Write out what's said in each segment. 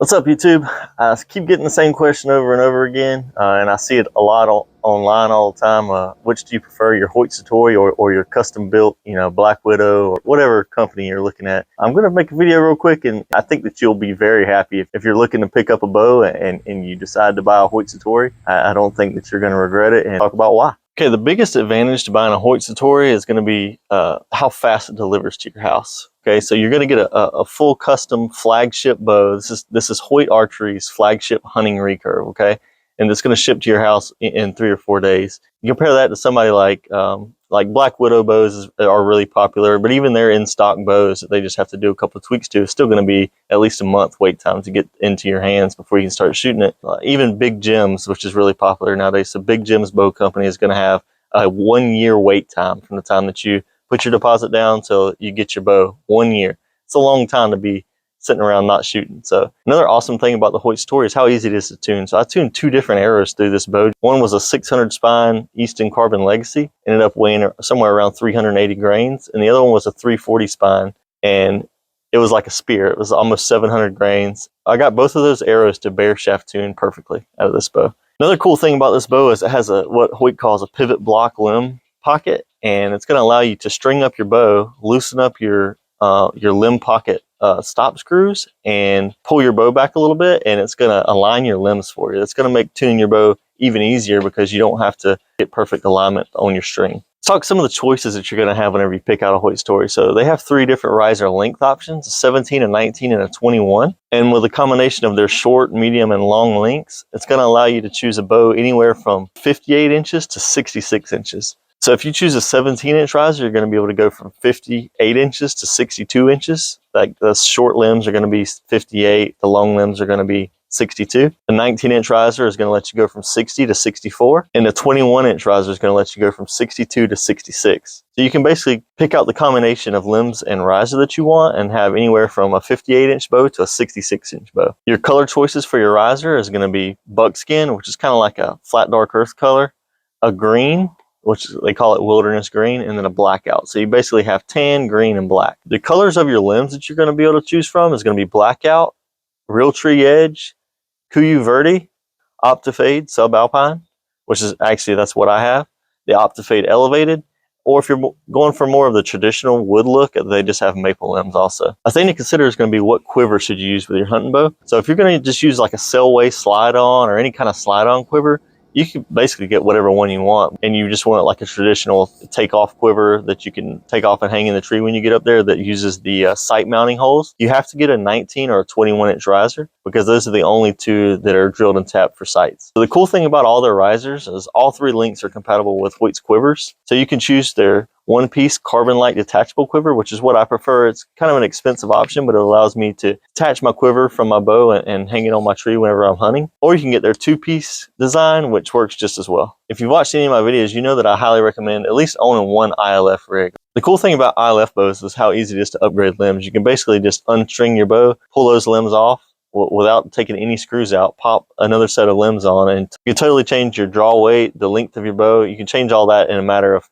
What's up, YouTube? I keep getting the same question over and over again, and I see it a lot online all the time. Which do you prefer, your Hoyt Satori or your custom built, Black Widow or whatever company you're looking at? I'm going to make a video real quick, and I think that you'll be very happy if you're looking to pick up a bow and you decide to buy a Hoyt Satori. I don't think that you're going to regret it, and talk about why. Okay, the biggest advantage to buying a Hoyt Satori is going to be how fast it delivers to your house. Okay, so you're going to get a full custom flagship bow. This is Hoyt Archery's flagship hunting recurve. Okay, and it's going to ship to your house in 3 or 4 days. You compare that to somebody like Black Widow bows are really popular, but even their in stock bows that they just have to do a couple of tweaks to, it's still going to be at least a month wait time to get into your hands before you can start shooting it. Even Big Jim's, which is really popular nowadays, so Big Jim's Bow Company is going to have a 1 year wait time from the time that you put your deposit down till you get your bow. 1 year. It's a long time to be sitting around not shooting. So another awesome thing about the Hoyt Satori is how easy it is to tune. So I tuned 2 different arrows through this bow. One was a 600 spine Easton Carbon Legacy, ended up weighing somewhere around 380 grains, and the other one was a 340 spine, and it was like a spear. It was almost 700 grains. I got both of those arrows to bare shaft tune perfectly out of this bow. Another cool thing about this bow is it has what Hoyt calls a pivot block limb pocket, and it's going to allow you to string up your bow, loosen up your limb pocket stop screws, and pull your bow back a little bit, and it's going to align your limbs for you. It's going to make tuning your bow even easier because you don't have to get perfect alignment on your string. Let's talk some of the choices that you're going to have whenever you pick out a Hoyt Satori. So they have 3 different riser length options: a 17, a 19, and a 21. And with a combination of their short, medium, and long lengths, it's going to allow you to choose a bow anywhere from 58 inches to 66 inches. So if you choose a 17-inch riser, you're going to be able to go from 58 inches to 62 inches. Like the short limbs are going to be 58, the long limbs are going to be 62. The 19-inch riser is going to let you go from 60 to 64, and the 21-inch riser is going to let you go from 62 to 66. So you can basically pick out the combination of limbs and riser that you want and have anywhere from a 58-inch bow to a 66-inch bow. Your color choices for your riser is going to be buckskin, which is kind of like a flat dark earth color, a green, which they call it wilderness green, and then a blackout. So you basically have tan, green, and black. The colors of your limbs that you're going to be able to choose from is going to be blackout, real tree edge, Kuyu Verde, Optifade subalpine, which is actually, that's what I have, the Optifade elevated, or if you're going for more of the traditional wood look, they just have maple limbs also. A thing to consider is going to be what quiver should you use with your hunting bow. So if you're going to just use like a Selway slide-on or any kind of slide-on quiver, you can basically get whatever one you want, and you just want like a traditional take-off quiver that you can take off and hang in the tree when you get up there that uses the sight mounting holes. You have to get a 19 or a 21-inch riser because those are the only 2 that are drilled and tapped for sights. So the cool thing about all their risers is all 3 lengths are compatible with Hoyt's quivers. So you can choose their one-piece carbon light detachable quiver, which is what I prefer. It's kind of an expensive option, but it allows me to detach my quiver from my bow and hang it on my tree whenever I'm hunting. Or you can get their 2-piece design, which works just as well. If you've watched any of my videos, you know that I highly recommend at least owning one ILF rig. The cool thing about ILF bows is how easy it is to upgrade limbs. You can basically just unstring your bow, pull those limbs off without taking any screws out, pop another set of limbs on, and you can totally change your draw weight, the length of your bow. You can change all that in a matter of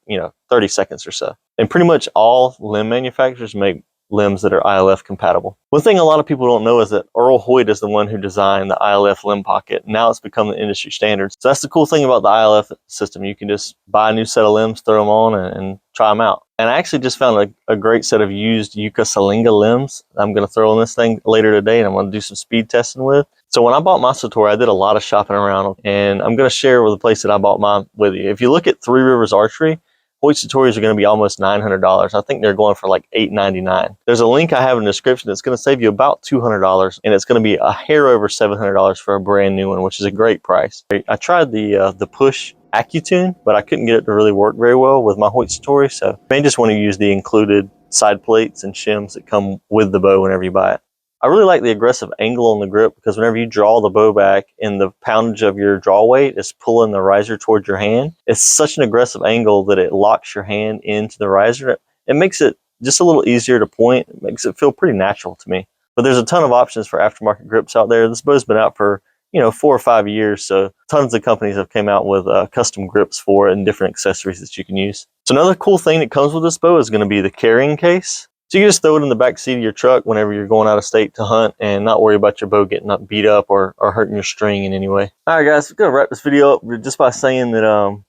30 seconds or so. And pretty much all limb manufacturers make limbs that are ILF compatible. One thing a lot of people don't know is that Earl Hoyt is the one who designed the ILF limb pocket. Now it's become the industry standard. So that's the cool thing about the ILF system. You can just buy a new set of limbs, throw them on, and try them out. And I actually just found a great set of used Yucca Salinga limbs I'm going to throw on this thing later today, and I'm going to do some speed testing with. So when I bought my Satori, I did a lot of shopping around, and I'm going to share with the place that I bought mine with you. If you look at Three Rivers Archery, Hoyt Satoris are going to be almost $900. I think they're going for like $899. There's a link I have in the description that's going to save you about $200, and it's going to be a hair over $700 for a brand new one, which is a great price. I tried the push AccuTune, but I couldn't get it to really work very well with my Hoyt Satori, so you may just want to use the included side plates and shims that come with the bow whenever you buy it. I really like the aggressive angle on the grip because whenever you draw the bow back and the poundage of your draw weight is pulling the riser towards your hand, it's such an aggressive angle that it locks your hand into the riser. It makes it just a little easier to point. It makes it feel pretty natural to me. But there's a ton of options for aftermarket grips out there. This bow's been out for 4 or 5 years, so tons of companies have came out with custom grips for it and different accessories that you can use. So another cool thing that comes with this bow is going to be the carrying case. So you can just throw it in the back seat of your truck whenever you're going out of state to hunt and not worry about your bow getting beat up or hurting your string in any way. All right, guys, we're gonna wrap this video up just by saying that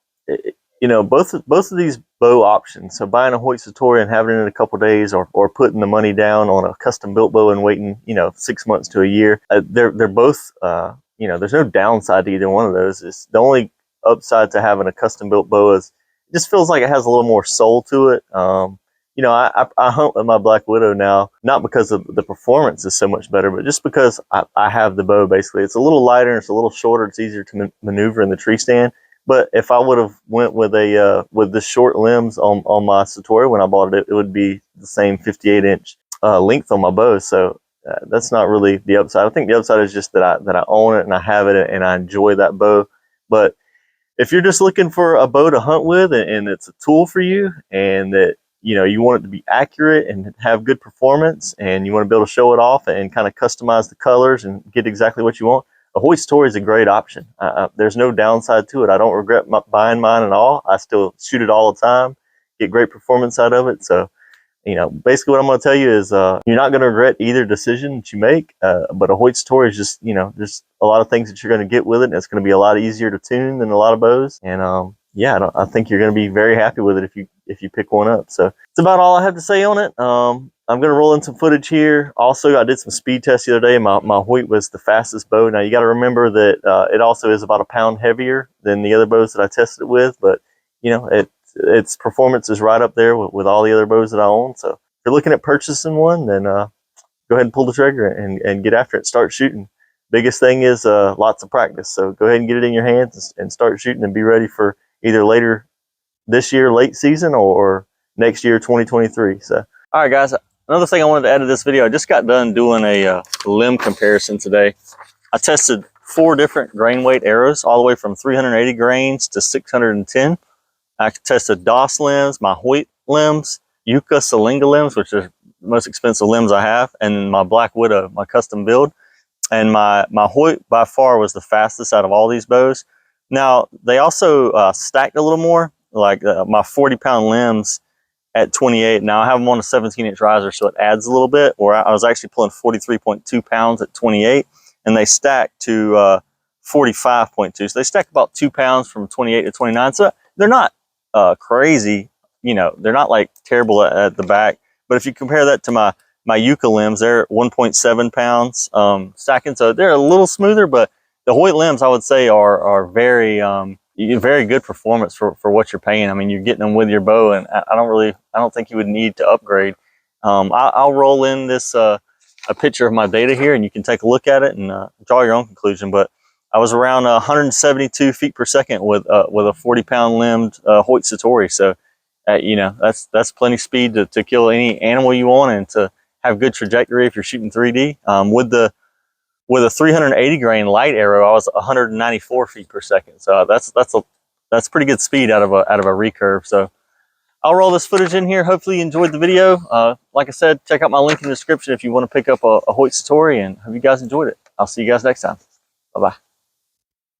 you know, both of these bow options, so buying a Hoyt Satori and having it in a couple days, or putting the money down on a custom built bow and waiting, you know, 6 months to a year, they're both you know, there's no downside to either one of those. It's the only upside to having a custom built bow is it just feels like it has a little more soul to it. You know, I hunt with my Black Widow now, not because of the performance is so much better, but just because I have the bow. Basically, it's a little lighter, it's a little shorter, it's easier to maneuver in the tree stand. But if I would have went with with the short limbs on my Satori when I bought it, it would be the same 58-inch length on my bow. So that's not really the upside. I think the upside is just that I own it and I have it and I enjoy that bow. But if you're just looking for a bow to hunt with and it's a tool for you, and that, you know, you want it to be accurate and have good performance, and you want to be able to show it off and kind of customize the colors and get exactly what you want, a Hoyt Satori is a great option. There's no downside to it. I don't regret buying mine at all. I still shoot it all the time, get great performance out of it. So, you know, basically what I'm going to tell you is you're not going to regret either decision that you make. But a Hoyt Satori is just, you know, there's a lot of things that you're going to get with it, and it's going to be a lot easier to tune than a lot of bows. And yeah, I think you're going to be very happy with it if you pick one up. So it's about all I have to say on it. I'm going to roll in some footage here. Also, I did some speed tests the other day. My Hoyt was the fastest bow. Now, you got to remember that it also is about a pound heavier than the other bows that I tested it with. But, you know, its performance is right up there with all the other bows that I own. So if you're looking at purchasing one, then go ahead and pull the trigger and get after it. Start shooting. Biggest thing is lots of practice. So go ahead and get it in your hands and start shooting and be ready for either later this year, late season, or next year, 2023. So, all right, guys. Another thing I wanted to add to this video, I just got done doing a limb comparison today. I tested 4 different grain weight arrows, all the way from 380 grains to 610. I tested DOS limbs, my Hoyt limbs, Yucca Salinga limbs, which are the most expensive limbs I have, and my Black Widow, my custom build. And my Hoyt by far was the fastest out of all these bows. Now, they also stacked a little more, like my 40-pound limbs at 28. Now I have them on a 17-inch riser, so it adds a little bit, where I was actually pulling 43.2 pounds at 28, and they stack to 45.2. So they stack about 2 pounds from 28 to 29. So they're not crazy, you know, they're not like terrible at the back. But if you compare that to my Yucca limbs, they're 1.7 pounds stacking. So they're a little smoother, but the Hoyt limbs, I would say, are very very good performance for what you're paying. I mean, you're getting them with your bow, and I don't think you would need to upgrade. I'll roll in this a picture of my data here, and you can take a look at it and draw your own conclusion. But I was around 172 feet per second with a 40-pound limbed Hoyt Satori. So you know, that's plenty speed to kill any animal you want, and to have good trajectory if you're shooting 3D. With a 380 grain light arrow, I was 194 feet per second. So that's pretty good speed out of a recurve. So I'll roll this footage in here. Hopefully you enjoyed the video. Like I said, check out my link in the description if you want to pick up a Hoyt Satori, and hope you guys enjoyed it. I'll see you guys next time. Bye-bye.